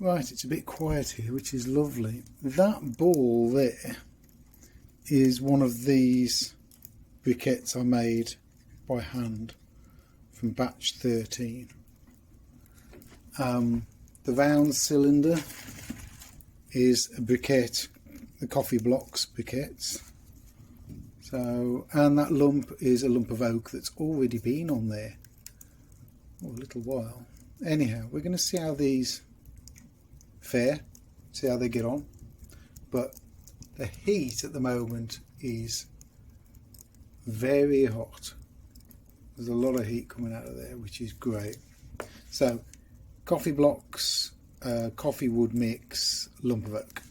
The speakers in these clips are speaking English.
Right, it's a bit quiet here, which is lovely. That ball there is one of these briquettes I made by hand from batch 13. The round cylinder is a briquette, the coffee blocks briquettes. So, and that lump is a lump of oak that's already been on there a little while. Anyhow, we're going to see how these fare, see how they get on. But the heat at the moment is very hot. There's a lot of heat coming out of there, which is great. So, coffee blocks, coffee wood mix, lump of oak.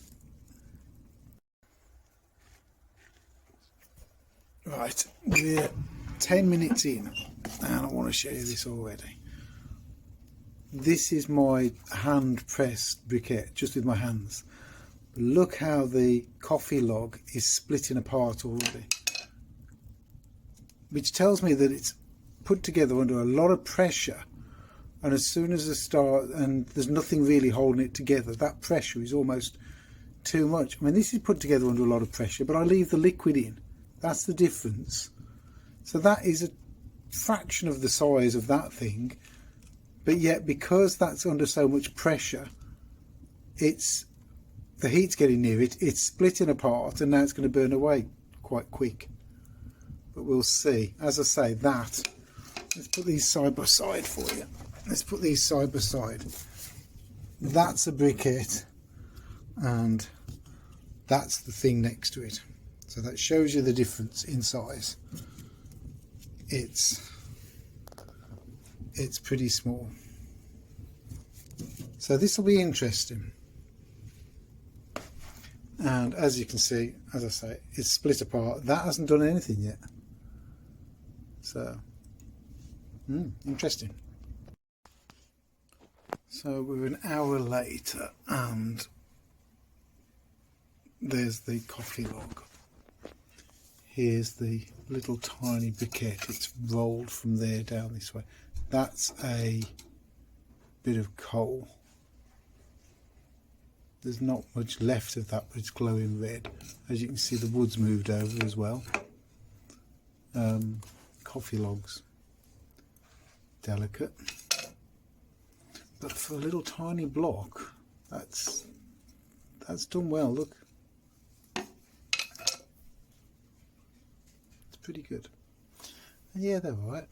Right, we're 10 minutes in and I want to show you this already. This is my hand pressed briquette, just with my hands. Look how the coffee log is splitting apart already, which tells me that it's put together under a lot of pressure, and as soon as I start and there's nothing really holding it together, that pressure is almost too much. I mean, this is put together under a lot of pressure, but I leave the liquid in. That's the difference. So that is a fraction of the size of that thing, but yet because that's under so much pressure, it's the heat's getting near it, it's splitting apart, and now it's going to burn away quite quick. But we'll see. As I say, that, let's put these side by side for you. Let's put these side by side. That's a briquette and that's the thing next to it. So that shows you the difference in size. It's pretty small. So this will be interesting. And as you can see, as I say, it's split apart. That hasn't done anything yet. So, interesting. So we're an hour later and there's the coffee log. Here's the little tiny briquette. It's rolled from there down this way. That's a bit of coal. There's not much left of that, but it's glowing red. As you can see, the wood's moved over as well. Coffee logs. Delicate. But for a little tiny block, that's done well, look. Pretty good. And yeah, they're all right.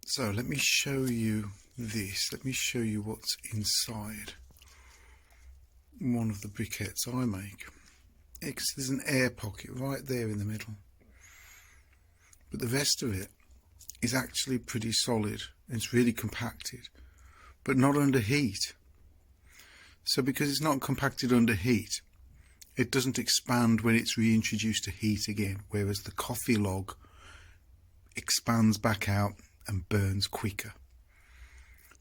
So let me show you this. Let me show you what's inside one of the briquettes I make. There's an air pocket right there in the middle, but the rest of it is actually pretty solid. It's really compacted, but not under heat. So because it's not compacted under heat, it doesn't expand when it's reintroduced to heat again, whereas the coffee log expands back out and burns quicker.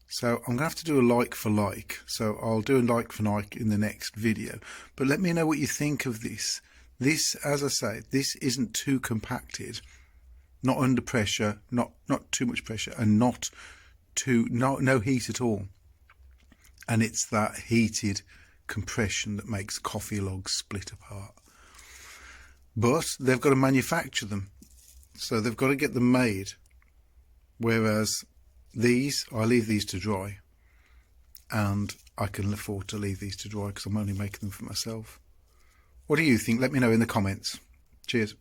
So I'm going to have to do a like for like. So I'll do a like for like in the next video. But let me know what you think of this. This, as I say, this isn't too compacted, not under pressure, not too much pressure, and no heat at all. And it's that heated compression that makes coffee logs split apart. But they've got to manufacture them, so they've got to get them made, whereas these, I leave these to dry, and I can afford to leave these to dry because I'm only making them for myself. What do you think? Let me know in the comments. Cheers.